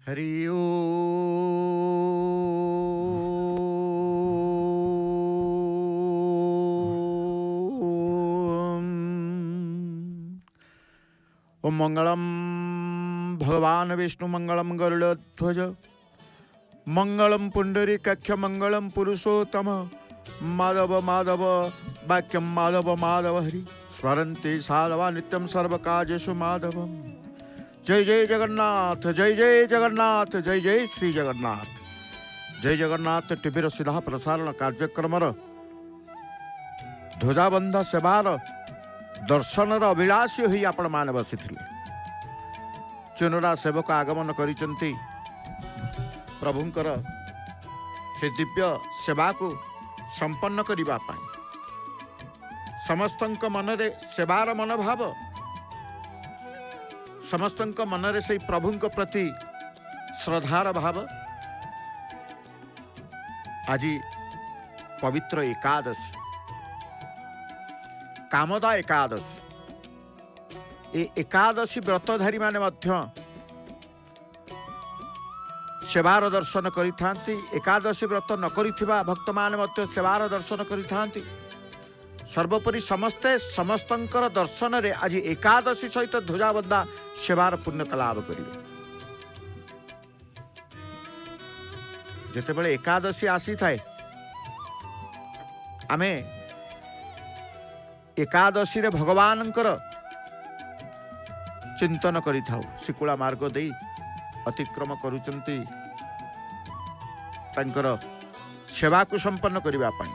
हरि ओम। ओम मंगलम भगवान विष्णु मंगलम गरुड़ध्वज मंगलम पुंडरीकाक्ष मंगलम पुरुषोत्तम माधव माधव वाक्यम माधव माधव हरि स्मरन्ति साधवा नित्यं सर्वकार्येषु माधवम्। जय जय जगन्नाथ, जय जय जगन्नाथ, जय जय श्री जगन्नाथ। जय जगन्नाथ टीवी सीधा प्रसारण कार्यक्रम ध्वजाबंधा सेवार दर्शनर अभिलाषी हुई आपण माने बसी चुनरा सेवक आगमन करिसंती प्रभुंकर से दिव्य सेवा को संपन्न करिबा पाई समस्तंक मनरे सेवार मनोभाव समस्तंक मनरे से प्रभुंक प्रति श्रद्धार भाव आज पवित्र एकादशी कामदा एकादशी ए एकादशी व्रतधारी माने मध्य सेवार दर्शन करिथांती। एकादशी व्रत न करिथिबा भक्त माने मध्य सेवार दर्शन करिथांती। सर्वोपरि समस्ते समस्तंकर दर्शन रे आज एकादशी सहित ध्वजाबंधा सेवार पुण्यता लाभ करिवे। जेतेबेले एकादशी आसी थाए आमे एकादशी रे भगवानंकर चिंतन करि थाउ। शिकुला मार्ग देई अतिक्रम करूचंती तांकर सेवा को संपन्न करिबा पाई।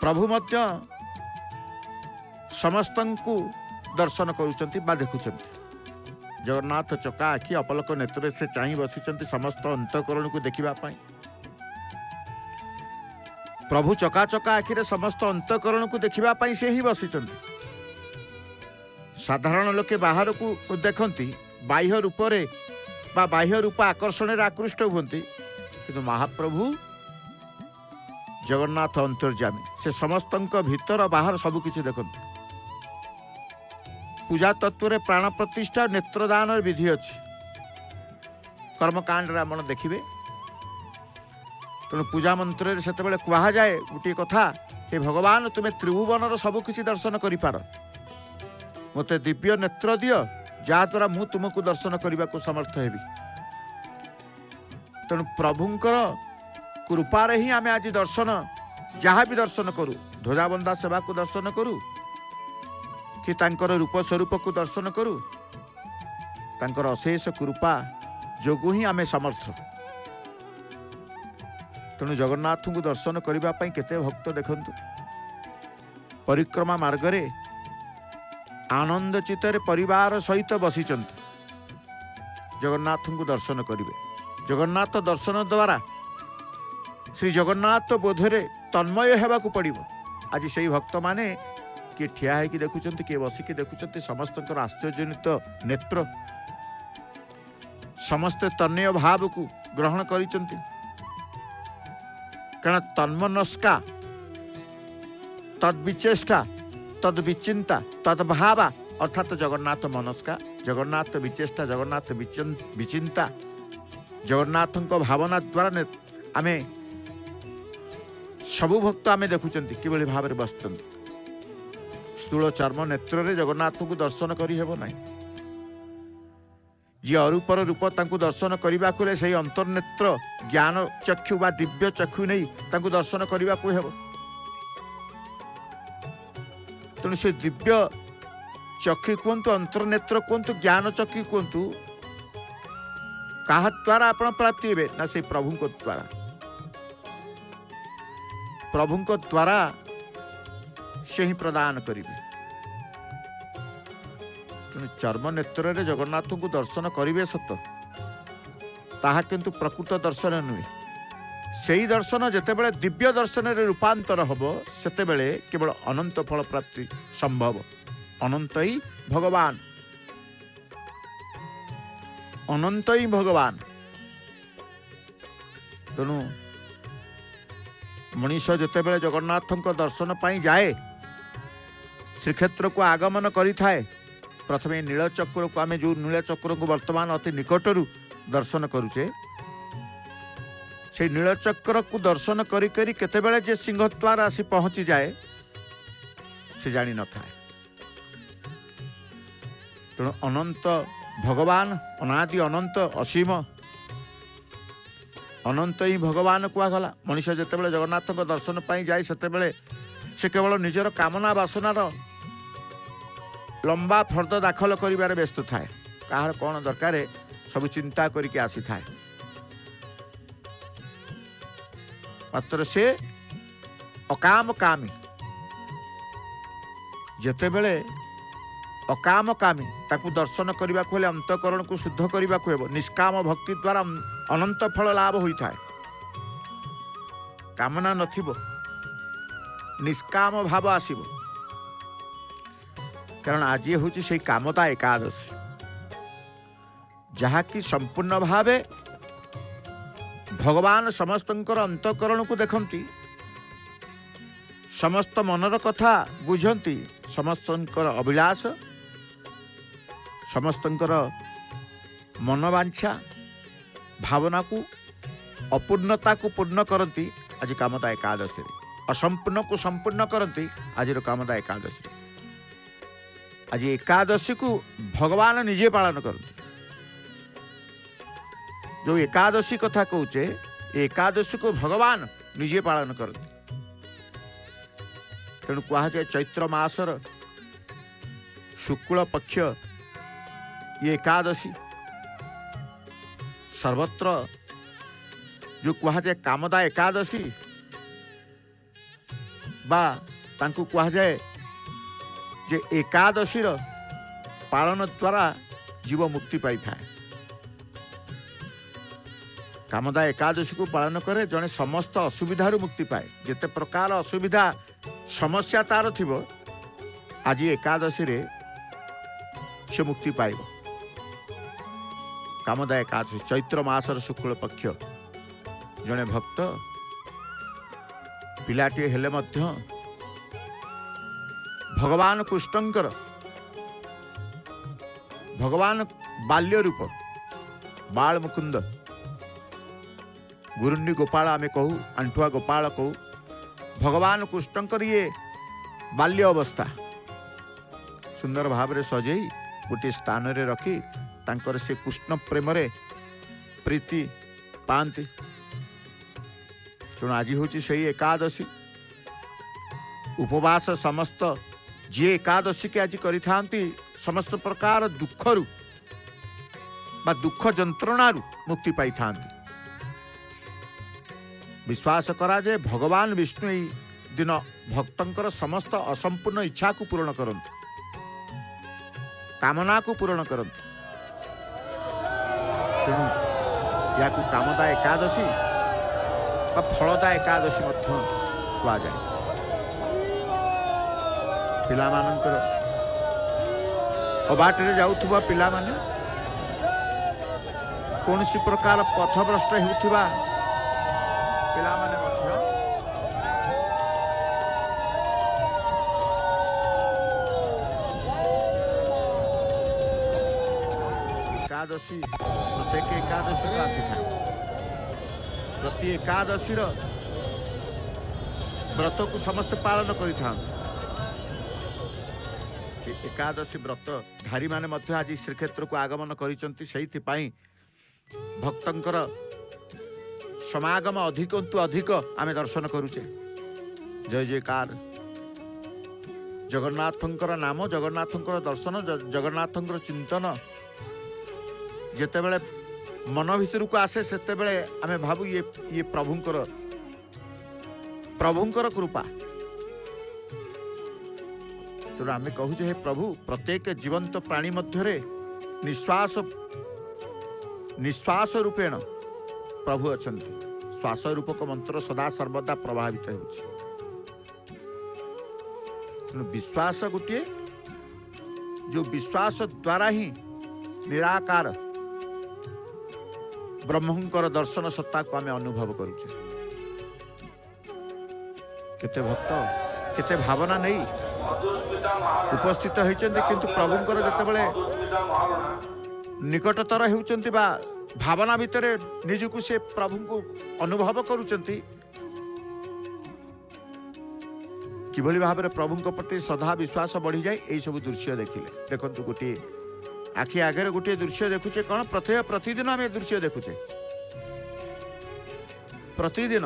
प्रभु मध्य समस्तंकु दर्शन करूचंती बा देखुचंती। जगन्नाथ चका आखि अपलक नेत्र से चाहि बसिचंती समस्त अंतकरण को देखिबा पाई। प्रभु चका चका आखिरे समस्त अंतकरण को देखिबा पाई से ही बसिचंती। साधारण लोके बाहर को देखती बाह्य रूप रे बा बाह्य रूप आकर्षण रे आकृष्ट हुंती किंतु महाप्रभु जगन्नाथ अंतर्यामी से समस्तंक भीतर बाहर सब किछि देखंती। पूजा तत्व रे प्राण प्रतिष्ठा नेत्रदान विधि अछि। कर्मकांड रे आपण देखिबे तेणु पूजा मंत्र रे सेतेबेले कुहा जाए गोटे कथा हे भगवान तुमे त्रिभुवनर सब किछि दर्शन करि पार मते दिव्य नेत्र दियो जहाँद्वारा मु तुमको दर्शन करने को समर्थ हेबी। तेणु प्रभुंकर कृपारे ही आमे आज दर्शन जहाँ भी दर्शन करूँ ध्वजाबंधा सेवा को दर्शन करूँ कि तांकर रूप स्वरूप को दर्शन करूँ तांकर अशेष कृपा जोगु ही आमे समर्थ। तेणु जगन्नाथ को दर्शन करने पाई केते भक्त देखंतु परिक्रमा मार्गरे आनंद चित्तरे परिवार सहित बसिचंती जगन्नाथ को दर्शन करिवे। जगन्नाथ दर्शन द्वारा श्री जगन्नाथ बोधरे तन्मय हेबा को पड़िबो। आज सेही भक्त माने किए ठिया है कि देखुचंती किए बसिकी देखुचंती समस्तंकर आश्चर्यजनित नेत्र समस्त तन्मय भाव को ग्रहण करिचंती कारण तन्मनस्का तद्विचेष्टा तद्विचिंता तद्भावा अर्थात जगन्नाथ मनस्का जगन्नाथ विचेष्टा जगन्नाथ विचिंता जगन्नाथ भावना द्वारा आमे सबु भक्त आमे देखुचंती किभली भाव में बसचंती। स्थूल चर्म नेत्र रे जगन्नाथ को दर्शन करि हेबो नाही। जी अरूपर रूप तांको दर्शन करिबा को से अंतर्नेत्र ज्ञान चक्षु बा दिव्य चक्षु नहीं तांको दर्शन करिबा को हेबो। तेणु से दिव्य चक्षु कहतु अंतर्नेत्र कहतु ज्ञान चक्षु कहतु क्या द्वारा आप प्राप्ति हे ना से प्रभु द्वारा से ही प्रदान करेंगे। चर्म नेत्र रे जगन्नाथ को दर्शन करेंगे सत ताहा किंतु प्रकृत दर्शन नुहे। सेही दर्शन जेतेबेले दिव्य दर्शन रे रूपांतर हबो सेतेबेले केवल अनंत फल प्राप्ति संभव। अनंत ही भगवान अनंत ही भगवान। तेणु मनीष जेतेबेले जगन्नाथ दर्शन पाई जाए श्रीक्षेत्र को आगमन करि थाए प्रथम नीलचक्र को आम जो नीलचक्र को वर्तमान अति निकटरू दर्शन करुचे से नीलचक्र को दर्शन करी करी केतेबेले जे सिंहद्वार आसी पहुंची जाए से जानी न थाए। तेणु अनंत भगवान अनादि अनंत असीम अनंत ही भगवान कुआगला। मनुष्य जितेबाला जगन्नाथ दर्शन पाई जाए सेतेबेले से केवल निजर कामना बासनार लंबा फर्द दाखल करिबार व्यस्त थाए। कहार कौन दरकार सब चिंता करके आसी थाए। मात्र से अकाम कामी जेतेबेले अकाम कामी ताकू दर्शन करने को अंतकरण को शुद्ध करने को हेब। निष्काम भक्ति द्वारा अनंत फल लाभ होता है। कामना नथिबो निष्काम भाव आसीबो। कारण आज हूँ से कामता एकादशी जहाँकि संपूर्ण भावे भगवान समस्तंकर अंतकरण को देखती, समस्त मनर कथा बुझंती, समस्तंकर अभिलाष समस्तंकर मनोवांछा भावना को अपूर्णता को पूर्ण करती। आज कामता एकादशी असंपूर्ण को संपूर्ण करती। आज कामता एकादशी आज एकादशी को भगवान निजे पालन करते। जो एकादशी कथा कहचे एकादशी को भगवान निजे पालन करते। तेणु कह जाए चैत्र मासर शुक्ल पक्ष ये एकादशी सर्वत्र जो कह जाए कामदा एकादशी बा तांकु कह जाए जे एकादशी पालन द्वारा जीव मुक्ति पाई थाए। कामदा एकादशी को पालन करे जने समस्त असुविधा मुक्ति पाए। जिते प्रकार असुविधा समस्या तार थिबो आज एकादशी रे से मुक्ति पाइब। कामदा एकादशी चैत्र मासर शुक्ल पक्ष जने भक्त पिलाटी हेले मध्य भगवान कृष्णंकर भगवान बाल्य रूप बाल मुकुंद गुरुंडी गोपाल आमे कहू अंठुआ गोपाल कहू भगवान कृष्णंकर ये बाल्य अवस्था सुंदर भाव रे सजई गोटे स्थान रे रखी तांकर से कृष्ण प्रेम रे प्रीति पांति। तेणु आज हूँ से एकादशी उपवास समस्त जी एकादशी के आज करी समस्त प्रकार दुखरु बा दुख जंत्रणारु मुक्ति पाई थांती। विश्वास करा जे भगवान विष्णु ई दिन भक्तंकर समस्त असंपूर्ण इच्छा को पूर्ण करंती, कामना को पूर्ण करंती। तेणु या कामदा एकादशी बा फलदा एकादशी मध्य कहा जाए। पिला मानकर अबाटे जाउथुबा पिला माने कौन सी प्रकार पथभ्रष्ट हेउथुबा पिला माने मध्य एकादशी प्रत्येक एकादशी को आसी था। प्रति एकादशी व्रत को समस्त पालन करि था। एकादशी व्रत धारी माने मध्य आज श्रीक्षेत्र को आगमन करिसंती। सेहिथि पई भक्तंकर समागम अधिकंतु अधिक आमे दर्शन करूचे। जय जयकार जगन्नाथंकर नाम जगन्नाथंकर दर्शन जगन्नाथंकर चिंतन जेतेबेले मन भितर को आसे सेतेबेले आमे भाबु ये प्रभुंकर कृपा। तेणु आम कहूँ हे प्रभु प्रत्येक जीवंत प्राणी मध्य निश्वास रूपेण प्रभु अच्छा। श्वास रूपक मंत्र सदा सर्वदा प्रभावित हो। विश्वास गोटे जो विश्वास द्वारा ही निराकार ब्रह्मंकर दर्शन सत्ता को आम अनुभव करुचे। केते भक्त केते भावना नहीं उपस्थित होइचंती किंतु प्रभुंकर जतेबेले निकटतर हेउचंती बा भावना भितरे निजकु से प्रभु को अनुभव करूचंती किभली भाव में प्रभु प्रति श्रद्धा विश्वास बढ़ी जाए यही सब दृश्य देखिले देखंतु गोटे आखि आगे गोटे दृश्य देखुचे कौन प्रतिदिन आम दृश्य देखुचे प्रतिदिन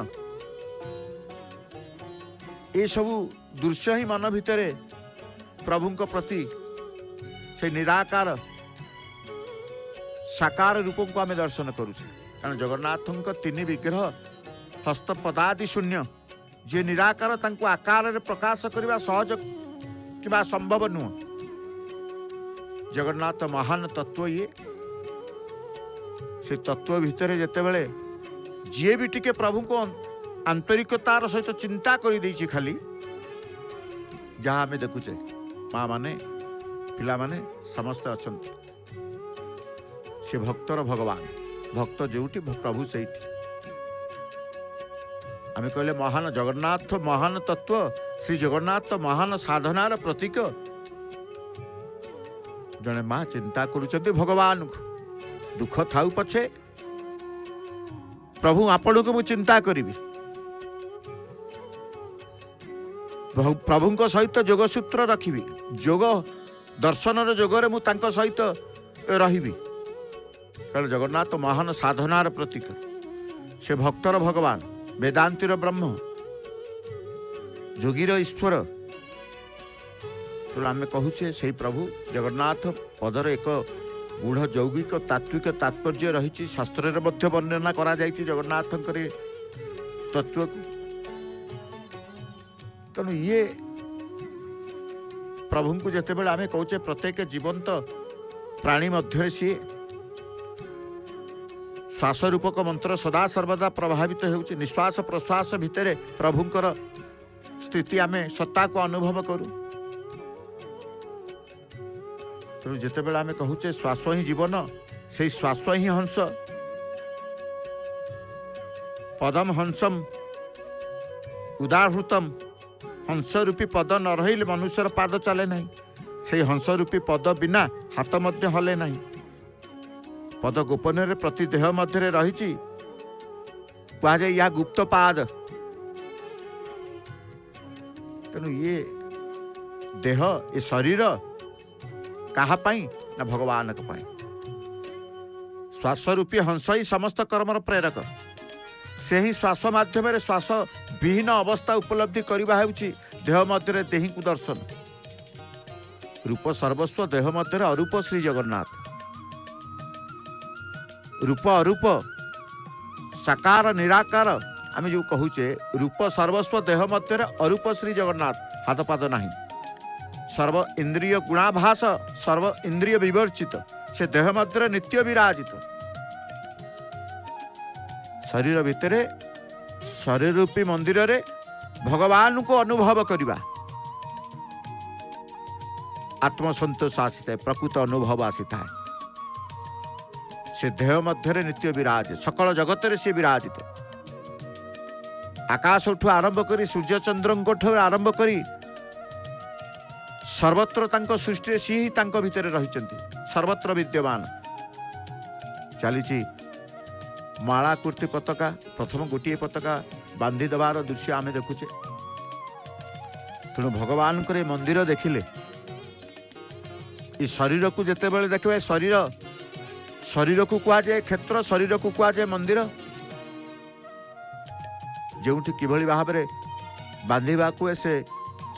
ये सब दृश्य ही मन भितर प्रभु प्रति से निराकार साकार रूप को आम दर्शन करुचे कारण जगन्नाथ तीन विग्रह हस्तपदादि शून्य जे निराकार तांको आकार रे प्रकाश करने सहज कि संभव नुह जगन्नाथ महान तत्व ये से तत्व भितर जितेबले जी भी टिके प्रभु को आंतरिकतार सहित चिंता कर देछि खाली जहाँ आम देखुचे माँ माने पिला माने समस्त अछंती से भक्तर भगवान भक्त जोटी प्रभु सेठी आम कहले महान जगन्नाथ महान तत्व श्री जगन्नाथ महान साधनार प्रतीक जने माँ चिंता करुचंती भगवान को दुख थाउ पछे प्रभु आपण को मु चिंता करी प्रभु सहित जोगसूत्र रखी जोग दर्शन जोगर मु तांको सहित रही कारण जगन्नाथ महान साधनार प्रतीक से भक्तर भगवान वेदांतिर ब्रह्म जोगीर ईश्वर तो आम कहूचे से प्रभु जगन्नाथ पदर एक गूढ़ यौगिक तात्विक तात्पर्य रही शास्त्र वर्णना करा जायछि जगन्नाथ तत्व तेणु ये प्रभु को जिते बड़े आम कहे प्रत्येक जीवंत प्राणी मध्य सी श्वास रूपक मंत्र सदा सर्वदा प्रभावित होउछि निश्वास प्रश्वास भितर प्रभुंकर स्थिति आम सत्ता को अनुभव करूँ तेणु जिते बड़े आम कहूचे श्वास ही जीवन से श्वास ही हंस पदम हंसम उदाहृतम हंस रूपी पद न रही मनुष्यर पाद चले नहीं से हंस रूपी पद बिना हाथ मध्य हले नहीं पद गोपन प्रति देह मध्य रही कहुए या गुप्त पाद तेणु ये देह ये शरीर काहापाई ना भगवान श्वास रूपी हंस ही समस्त कर्मर प्रेरक से ही श्वास माध्यम श्वास विहीन अवस्था उपलब्धि करवा देह मध्य देही को दर्शन रूप सर्वस्व देह मध्य अरूप श्री जगन्नाथ रूप अरूप साकार निराकार आम जो कहूचे रूप सर्वस्व देह मध्य अरूप श्री जगन्नाथ हाथ पाद नहीं सर्व इंद्रिय गुणाभास सर्व इंद्रिय विवर्चित से देह मध्य नित्य विराजित शरीर भितर शरीर रूपी मंदिर रे भगवान को अनुभव करवा आत्मसंतोष आसी था प्रकृत अनुभव आसी था से देह मध्य नित्य विराज सकल जगत रे से विराजित आकाश आरंभ करी सूर्य चंद्र आरंभ करी सर्वत्र तांको सृष्टि सी ही तांको भितर रहिचंती सर्वत्र विद्यमान चली माला कुर्ती पताका प्रथम गोटे पताका बांधी देवार दृश्य आम देखुचे तेणु भगवान को मंदिर देखिले ये शरीर को जिते बड़े देखिए शरीर शरीर को कहुए क्षेत्र शरीर को कहुए मंदिर जो किभली भाव में बांधा से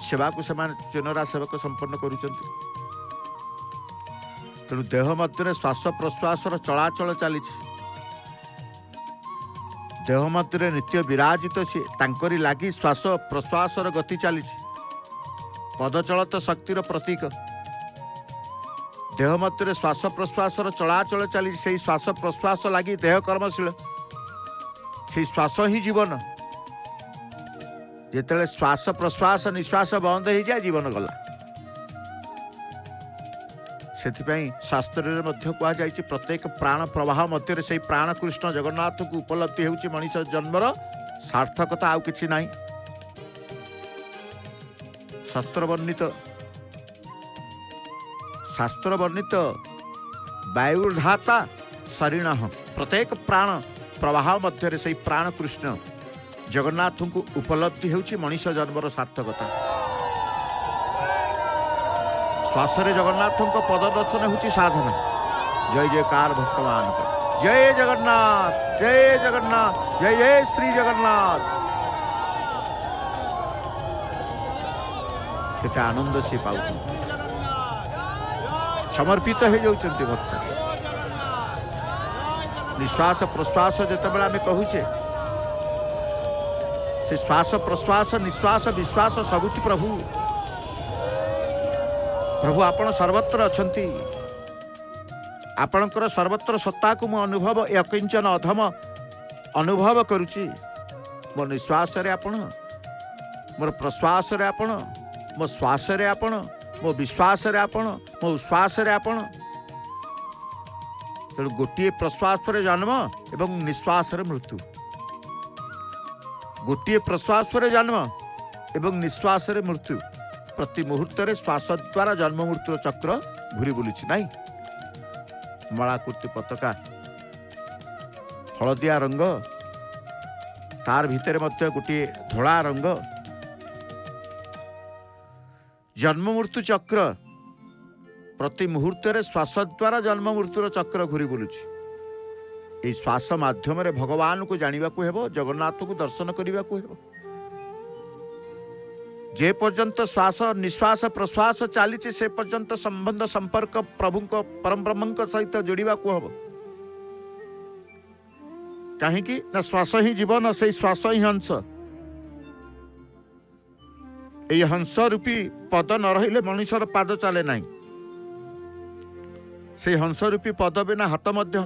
सेवा को चेनरा सेवक संपन्न करुचंती तेणु देह मध्य श्वास प्रश्वास चलाचल चली देह मध्य नित्य विराजित सी तांकरी लागी श्वास प्रश्वास गति चली पदचलत शक्तिर प्रतीक देह मध्य श्वास प्रश्वास चलाचल चली से श्वास प्रश्वास लगी देह कर्मशील से श्वास ही जीवन जिते श्वास प्रश्वास निश्वास बंद हो जाए जीवन गला से शास्त्र कहुई प्रत्येक प्राण प्रवाह मध्य से प्राण कृष्ण जगन्नाथ को उपलब्धि होची मनीष जन्मर सार्थकता आउ किछि नाही शास्त्र वर्णित वायुर्धाता शरीण प्रत्येक प्राण प्रवाह मध्य से प्राण कृष्ण जगन्नाथ को उपलब्धि होउछि मनुष्य जन्मर सार्थकता। श्वास जगन्नाथ पद दर्शन होउछि साधना। जय जयकार भक्तमान जय जगन्नाथ जय जगन्नाथ जय जय श्री जगन्नाथ। केते आनंद से पाउछि समर्पित हो जाउछन्ति भक्त। निश्वास प्रश्वास जेतेबेले आमे कहूचे से श्वास प्रश्वास निश्वास विश्वास सबुति प्रभु प्रभु आपण सर्वत्र अछंती। आपणकर सर्वत्र सत्ता को मु अनुभव अकिंचन अधम अनुभव करुची। मो निश्वास रे आपण, मोर प्रश्वास रे आपण, मो श्वास रे आपण, मो विश्वास रे आपण, मो उश्वास रे आपण। तेणु गोटे प्रश्वास पर जन्म एवं निश्वास रे मृत्यु, गोटे प्रश्वास पर जन्म एवं निश्वास रे मृत्यु। प्रति मुहूर्त रे श्वास द्वारा जन्म मृत्यु चक्र घूरी बुलुछि नहीं। मलाकृति पताका हलदिया रंग तार भितर मध्य गोटे धला रंग। जन्म मृत्यु चक्र प्रति मुहूर्त रे श्वास द्वारा जन्म मृत्युर चक्र घूरी बुलुछि। ए श्वास माध्यम रे भगवान को जानिबा को हेबो, जगन्नाथ को दर्शन करिबा को हेबो। जे पर्यंत श्वास निश्वास प्रश्वास चली से पर्यंत संबंध संपर्क प्रभु को परम ब्रह्म सहित जोड़वा को हम। कहीं ना श्वास ही जीवन, से श्वास ही हंस। ये हंस रूपी पद न रहिले मनुष्यर पाद चले ना। से हंस रूपी पद बिना हाथ मध्य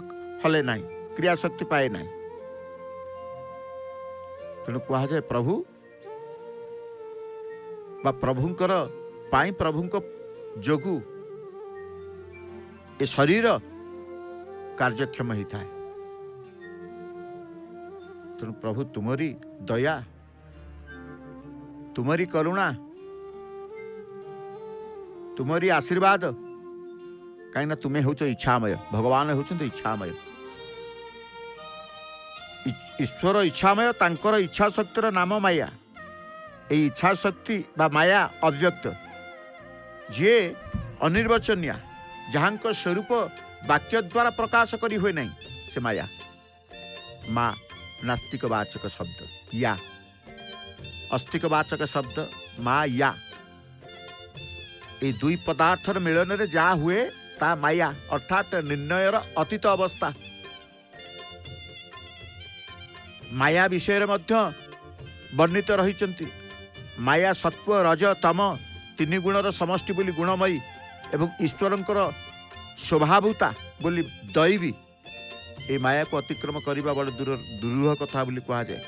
हले ना, क्रिया शक्ति पाए ना। तेणु कह जाए प्रभु बा प्रभुंकर पाई प्रभुंक जोगु ए शरीर कार्यक्षम होता है। तेणु प्रभु तुमरी दया तुमरी करुणा तुमरी आशीर्वाद, कहीं तुम्हें हूँ इच्छामय, भगवान होउछन्ति इच्छामय। ईश्वर इच्छामय, तांकर इच्छा शक्तिर नाम माया। ये इच्छा शक्ति बा माया अव्यक्त जे अनिर्वचनीय, जहाँ स्वरूप वाक्य द्वारा प्रकाश करी हुए नहीं, से माया। माँ नास्तिकवाचक शब्द, या अस्तिकवाचक शब्द माँ या। ये दुई पदार्थर मिलन रे जा हुए ता माया, अर्थात निर्णयर अतीत अवस्था। माया विषय मध्य वर्णित रहिचंती। माया सत्व रज तम तीन गुणर समष्टि बोली गुणमयी एवं ईश्वरंकर स्वभावता बोली दैवी। ए माया को अतिक्रम करने बड़ दुरूह कथा बोली कहा जाए।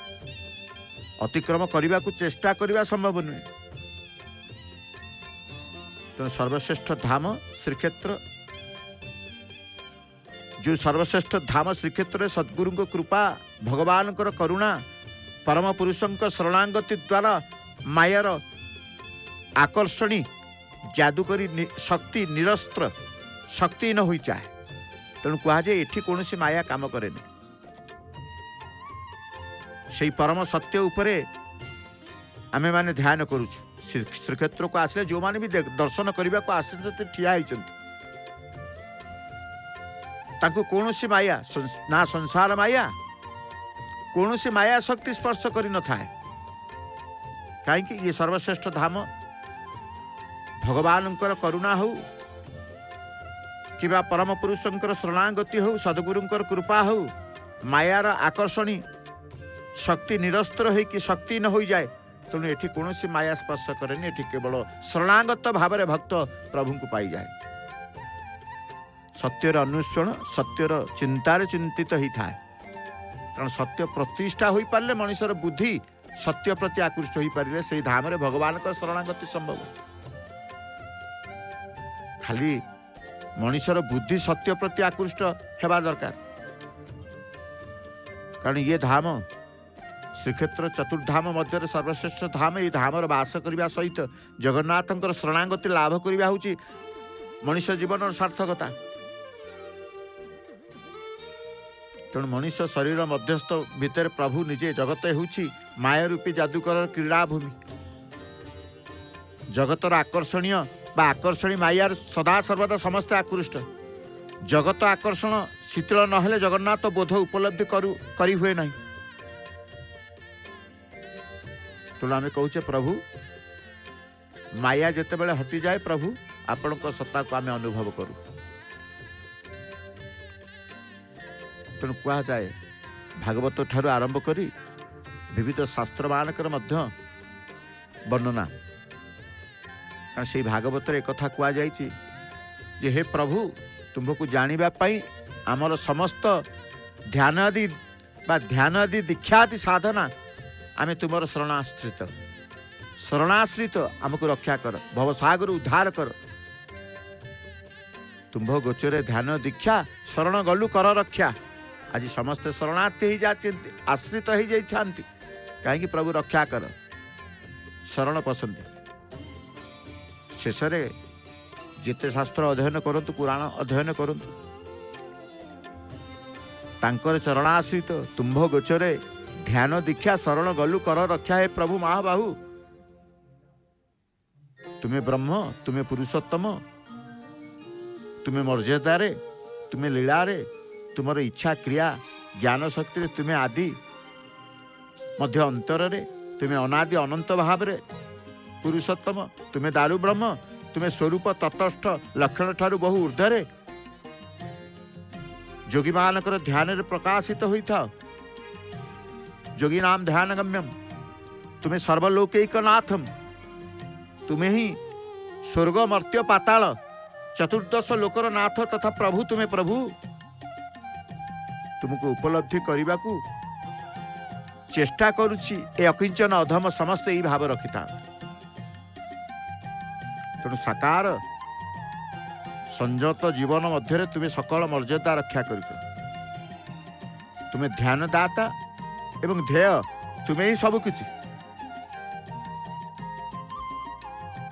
अतिक्रम करने को चेष्टा करने संभव नुहे। तेणु सर्वश्रेष्ठ धाम श्रीक्षेत्र, जो सर्वश्रेष्ठ धाम श्रीक्षेत्र सद्गुरु को कृपा, भगवान करुणा, परम पुरुषों शरणागति द्वारा मायार आकर्षणी जादुकरी शक्ति निरस्त्र शक्ति न हो जाए। तेणु कह जाए एठी कौन सी माया काम करे। से परम सत्य उपरे आमे माने ध्यान करुछु। श्रीक्षेत्र को आसले जो माने भी दर्शन करने को आसते ठिया होइचंती, तांको कौन सी माया ना संसार माया कौन सी माया शक्ति स्पर्श करी न थाए। कहीं ये सर्वश्रेष्ठ धाम भगवानंकर करुणा हो कि परम पुरुषंकर शरणागति हो, सद्गुरुंकर कृपा हो, मायार आकर्षणी शक्ति निरस्त्र हो कि शक्ति न हो जाए। तेणु एठी कौन सी माया स्पर्श करेनि। एठी केवल शरणागत भाव में भक्त प्रभु को पाई जाए। सत्यर अन्वेषण सत्यर चिंतार चिंतित ही थाए। कारण सत्य प्रतिष्ठा हो पारे मनुष्यर बुद्धि सत्य प्रति आकृष्ट हो पारे से धाम रे भगवान का शरणागति संभव। खाली मनुष्यर बुद्धि सत्य प्रति आकृष्ट हेबा दरकार। कारण ये धाम श्रीक्षेत्र चतुर्धाम मध्य सर्वश्रेष्ठ धाम ये धामर बास करने सहित जगन्नाथ शरणागति लाभ करने हूँ मनुष्य जीवन सार्थकता। तेणु मनुष्य शरीर मध्यस्थ भितर प्रभु निजे जगत होउछि माया रूपी जादूकर क्रीड़ा भूमि। जगतर आकर्षणीय बा आकर्षणी मायार सदा सर्वदा समस्त आकृष्ट। जगत आकर्षण शीतल नहेले जगन्नाथ बोध उपलब्धि करी हुए नहीं। तेणु आम कहूचे प्रभु माया जिते बड़े हटि जाए प्रभु आपण सत्ता को आम अनुभव करूँ। तेणु कह जाए भागवत ठारू आरंभ करी विविध शास्त्र मानकर मध्य वर्णना कारण से भागवत एक कथा कह जे हे प्रभु तुमको जानिबा पाई आमर समस्त ध्यान आदि बा ध्यान आदि दीक्षा आदि साधना आमे तुमर शरणाश्रित आमको रक्षा कर भवसागर उद्धार कर। तुम्भ गोचरे ध्यान दीक्षा शरण गलु कर रक्षा। आज समस्ते शरणार्थी ही जाती आश्रित हो जाती कहीं प्रभु रक्षा कर शरण पसंद। शेष जिते शास्त्र अध्ययन करंतु पुराण अध्ययन करंतु तांकर चरणाश्रित तुम्भ गोचरे ध्यान दीक्षा शरण गलु कर रक्षा। है प्रभु महाबाहु तुम्हें ब्रह्म तुम्हें पुरुषोत्तम तुम्हें मर्यादारे तुम्हें लीलारे तुमर इच्छा क्रिया ज्ञान शक्ति तुम्हें आदि मध्य अंतर रे तुम्हें अनादि अनंत भाव रे पुरुषोत्तम तुम्हें दारु ब्रह्म तुम्हें स्वरूप तटस्थ लक्षण ठारू बहु ऊर्ध्वरे जोगी मानकर ध्यान रे प्रकाशित होता जोगी नाम ध्यान गम्यम तुम्हें सर्वलोकैक नाथम तुम्हें ही स्वर्ग मर्त्य पाताल चतुर्दश लोकर नाथ तथा प्रभु तुम्हें प्रभु तुमको उपलब्धि करने को चेष्टा करुछि। ए अकिंचन अधम समस्त यही भाव रखिता। तेणु साकार संयत जीवन मध्य तुम्हें सकल मर्यादा रक्षा कर तुम्हें ध्यान दाता एवं ध्येय तुम्हें ही सब किछि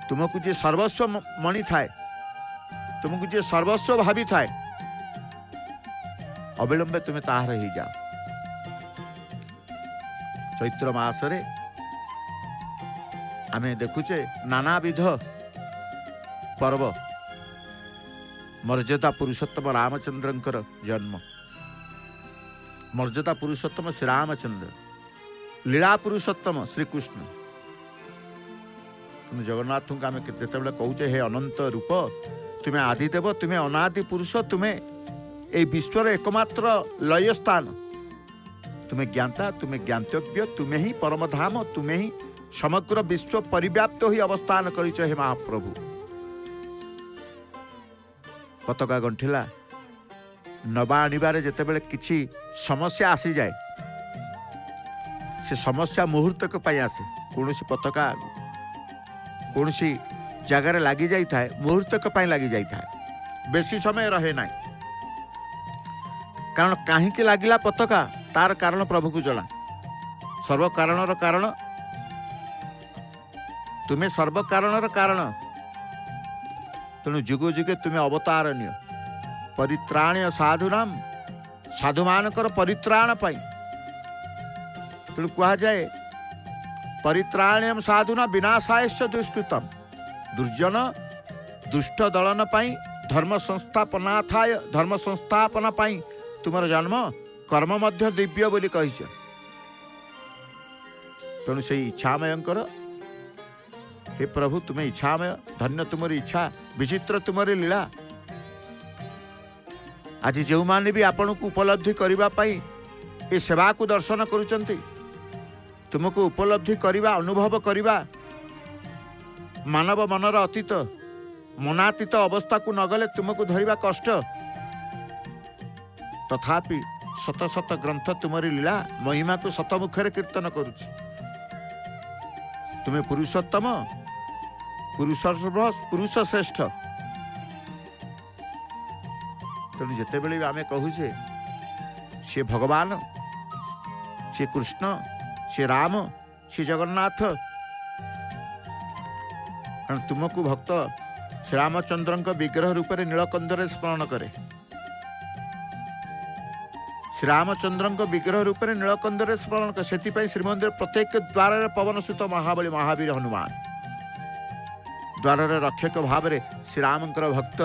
तुमको जे सर्वस्व मणि थाए तुमको जे सर्वस्व भावी थाए अविलंबे तुम्हें ताहार ही जाओ। चैत्र मासरे आमे देखुचे नानाविध पर्व मर्यादा पुरुषोत्तम रामचंद्रंकर जन्म मर्यादा पुरुषोत्तम श्री रामचंद्र लीला पुरुषोत्तम श्रीकृष्ण। तुम जगन्नाथ को आम जिते कौचे हे अनंत रूप तुम्हें आदिदेव तुम्हें अनादि पुरुष तुम्हें ए विश्वर एकमात्र लय स्थान तुम्हें ज्ञाता तुम्हें ज्ञातव्य तुम्हें ही परमधाम तुम्हें ही समग्र विश्व परिव्याप्त ही अवस्थान करिछ। हे महाप्रभु पताका गंठिला नवा आनिबारे जेतेबेले किछि समस्या आसी जाए से समस्या मुहूर्तक पाई आसे कौन पताका कौन जगार लगी जाए मुहूर्तक पाई लगी जाए बेसी समय रहे ना कारण कहीं लगिला पताका तार कारण प्रभु को जला सर्व कारणर कारण तुम्हें सर्व कारणर कारण तेणु जुग जुगे तुम्हें अवतारणीय परित्राणीय साधुनाम साधु मानकर परित्राण पाई तेणु कह जाए परित्राण्यम साधुना विनाशायश्च दुष्कृतम दुर्जन दुष्ट दलन पाई धर्म संस्थापनाथाय धर्म संस्थापना पाई तुमर जन्म कर्म मध्य दिव्य बोली कही तेणु से इच्छामय हे प्रभु तुम्हें इच्छामय धन्य तुमरी इच्छा विचित्र तुमरी लीला। आज जो माने भी आपण को उपलब्धि करने ये सेवा को दर्शन करुचंती तुमको उपलब्धि करवा अनुभव करवा मानव मनर अतीत मनातीत अवस्था को नगले तुमको धरवा कष्ट तथापि शत शत ग्रंथ तुमरी लीला महिमा को शत मुखर कीर्तन करुच तुम्हें पुरुषोत्तम पुरुष श्रेष्ठ तेणु जिते बड़े आम कहूचे सी भगवान सी कृष्ण श्री राम श्री जगन्नाथ कारण तुमको भक्त श्री रामचंद्र विग्रह रूप में नीलकंदरे स्मरण करे श्री रामचंद्र विग्रह रूप में नीलकंदरे स्मरण करे से श्रीमंदिर प्रत्येक द्वार पवन सुत महाबली महावीर हनुमान द्वार रक्षक भाव में श्रीरामकर भक्त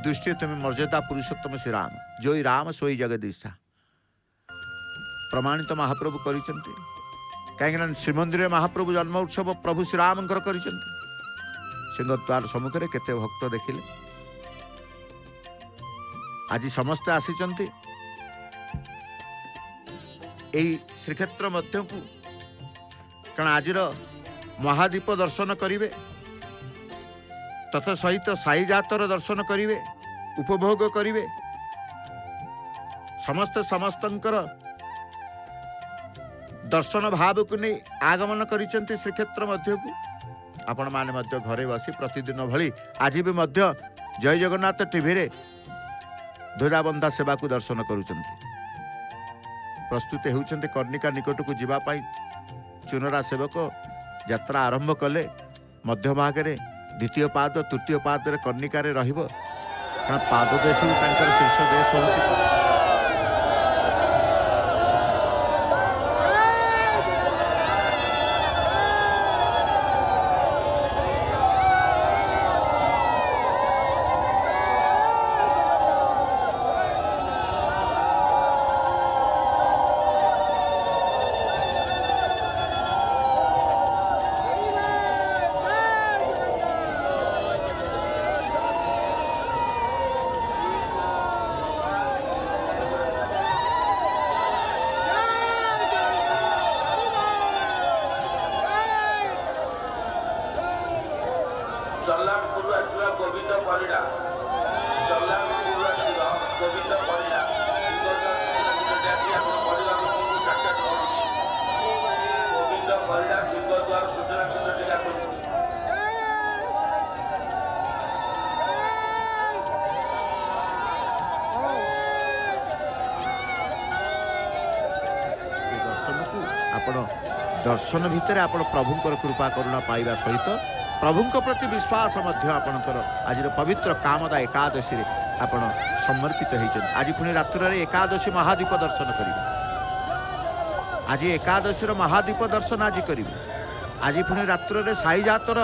दृष्टि तुम्हें मर्यादा पुरुषोत्तम श्री राम जोई राम सोई जगदीशा प्रमाणित तो महाप्रभु कर कहीं श्रीमंदिर महाप्रभु जन्म उत्सव प्रभु श्रीरामकर कर सिंहद्वार सम्मुख में केते भक्त देखिले आज समस्ते आसी श्रीक्षेत्र मध्य को कारण आज महादीप दर्शन करेंगे तथा सहित साई जातर दर्शन करेंगे उपभोग करेंगे समस्तंकर दर्शन भाव को नहीं आगमन करिसेंती श्रीक्षेत्र मध्य को आपण माने मध्य घरे बसी प्रतिदिन भली आज भी मध्य जय जगन्नाथ टीवी रे ध्वजाबंधा सेवा को दर्शन करुचंती प्रस्तुत होउचंती कर्णिका निकट को जीवा पाई चुनरा सेवक यात्रा आरंभ कले मध्य भाग रे द्वितीय पाद तृतीय पाद रे कर्णिका रे रहिबो कारण पाद देश शीर्ष देश होउची दर्शन भितर आप प्रभुंकर कृपा करुणा पाइबा सहित प्रभुंक प्रति विश्वास आपणकर आज पवित्र कामदा एकादशी आप समर्पित होती आज पुणी रात्र एकादशी महादीप दर्शन करेंगे आज एकादशी महादीप दर्शन आज करेंगे आज पुणी रात्र साई जातर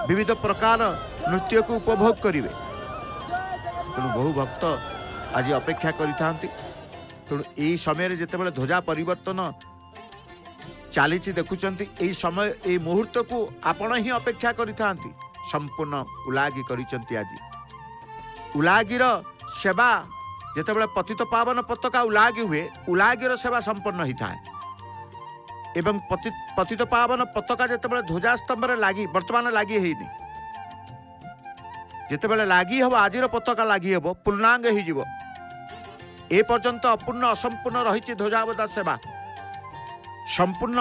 विविध प्रकार नृत्य को उपभोग करेंगे तेणु बहु भक्त आज अपेक्षा करें तेणु यही समय जिते ध्वजा परिवर्तन चली देखुंट यही समय यही मुहूर्त को आपण ही अपेक्षा करिथा संपूर्ण उलागी करिसंती आज उलागीर सेवा जितेबाला पतित पावन पताका उलागी हुए उलागीर सेवा संपन्न होता है एवं पतित पावन पताका जितेबाला ध्वजा स्तंभ लगी वर्तमान लगी है जितेबाला लगी हम आज पताका लगी हम पूर्णांग हो ए पर्यंत अपूर्ण असंपूर्ण रही ध्वजावदा सेवा संपूर्ण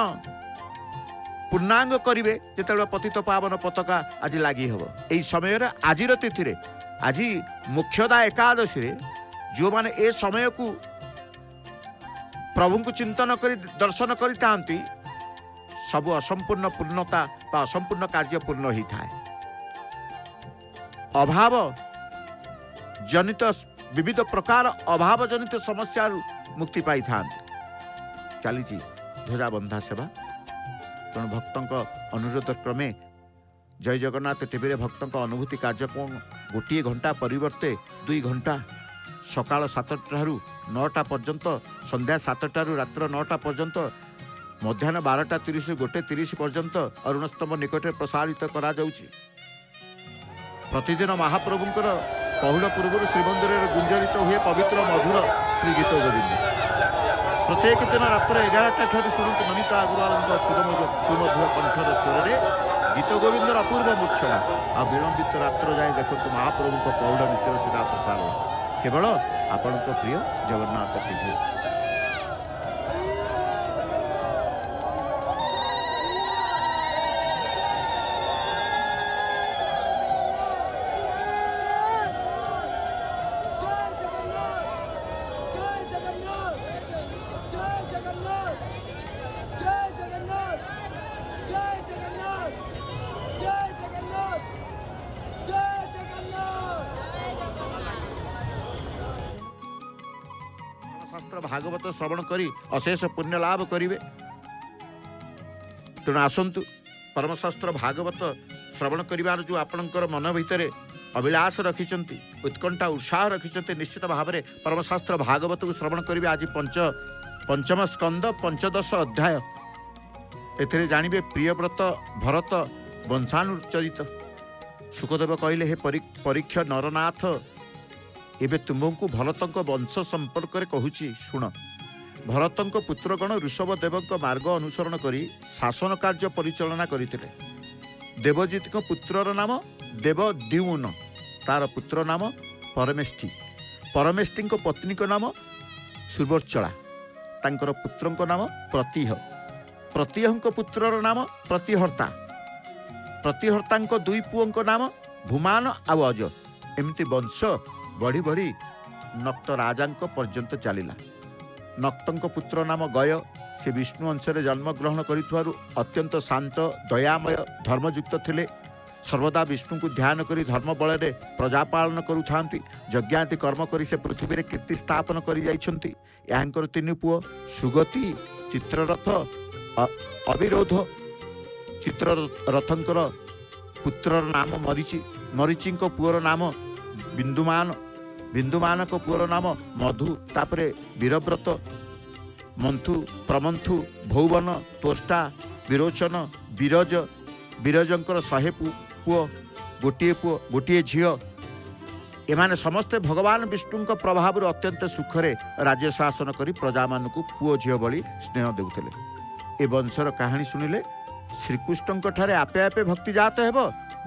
पूर्णांग करेंगे जिते पतित पावन पताका आज लगी हम यही समय आज तिथि आज मुख्यदा एकादशी जो माने ए समय को प्रभु को चिंतन कर दर्शन करी सब असंपूर्ण पूर्णता बा असंपूर्ण कार्य पूर्ण होता है अभाव जनित विविध प्रकार अभाव जनित समस्या मुक्ति पाई था चली ध्वजा बंधा सेवा तेणु भक्तों अनुरोध क्रमे जय जगन्नाथ टीवी रे भक्तों अनुभूति कार्यक्रम गोटे घंटा परिवर्ते 2 घंटा सकाल 7टा 9टा पर्यंत संध्या 7टा रात्र 9टा पर्यंत मध्याह्न 12:30 1:30 पर्यंत अरुणस्तंभ निकट प्रसारित करा जाउछि। प्रतिदिन महाप्रभुंकर पहुल पूर्व श्रीमंदिर गुंजरित हुए पवित्र मधुर श्री गीत गोविंद प्रत्येक दिन रात्र 11टा ठार शुणु नमिता अग्रवाल सुमधुर कंठर स्वर गीत गोविंदर अपूर्व मूर्छना आ विलंबित रात्र जाए देखो महाप्रभु पौड़ मित्र सीधा प्रसारण केवल आपण प्रिय जगन्नाथ टीवी। जय जगन्नाथ जगन्नाथ जय जगन्नाथ जय जगन्नाथ जय जगन्नाथ जय जगन्नाथ। शास्त्र भागवत श्रवण करी अशेष पुण्य लाभ करिवे। तेणु आसतु परमशास्त्र भागवत श्रवण करिवार जो आपणकर मन भितर अभिलाष रखिंट उत्कंठा उत्साह रखिंट निश्चित भाव में परमशास्त्र भागवत को श्रवण करेंगे। आज पंचम स्कंद 15 अध्याय एथिरे जानिबे प्रियव्रत भरत वंशानुचरित। सुखदेव कहले हे परीक्ष नरनाथ एबे तुमको भरतंक वंश संपर्क में कहूची शुण। भरतंक पुत्रगण ऋषभदेवक मार्ग अनुसरण करी शासन कार्य परिचालना करथिले। देवजित पुत्रर नाम देवद्युम्न, तार पुत्र नाम परमेष्टि, परमेष्टि पत्नी नाम सुवर्चला, तांकर पुत्र नाम प्रतिह, प्रतिह पुत्रर नाम प्रतिहर्ता, प्रतिहर्ता दुई पुओं नाम भूमान आउ अज। एमती वंश बढ़ी बढ़ी नक्त राजा पर्यंत चलला। नक्तंक पुत्र नाम गय, से विष्णु अंशरे जन्म ग्रहण करिथवारु अत्यंत शांत दयामय धर्मयुक्त थिले। सर्वदा विष्णु को ध्यान करी धर्म बल में प्रजा पालन करुथांती। यज्ञाति कर्म करी से पृथ्वी में कीर्ति स्थापन करी जाइछंती। यांकर 3 पुओ सुगति, चित्ररथ, अविरोध। चित्ररथंकर पुत्र नाम मरीचि, मरीचि पुअर नाम बिंदुमान, बिंदुमान पुअर नाम मधु, तापरे वीरव्रत, मंथु, प्रमंथु, भौवन, तोष्टा, विरोचन, विरज, विरजंकर 100 पुओ, गोटे झील। एमाने समस्ते भगवान विष्णु प्रभाव अत्यंत सुखरे राज्य शासन करी प्रजा मान पुओ झील भली स्नेह देउथिले। ए वंशर कहानी शुणिले श्रीकृष्ण ठारे आपे आपे भक्ति जात हेब,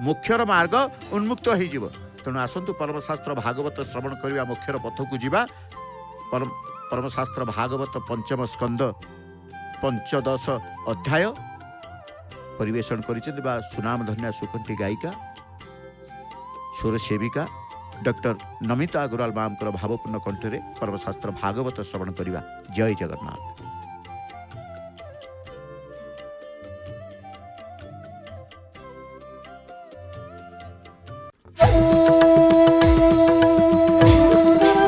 मोक्षर मार्ग उन्मुक्त होइजिव। तेणु आसतु परमशास्त्र भागवत श्रवण करवा मोक्षर पथ को जीवा। परमशास्त्र भागवत 5म स्कंद 15 अध्याय परिवेशन करिसेंति बा सुनामधन्या सुकंठी गायिका स्वर सेविका डॉक्टर नमिता अग्रवाल मामकर भावपूर्ण कंठरे परमशास्त्र भागवत श्रवण करवा। जय जगन्नाथ।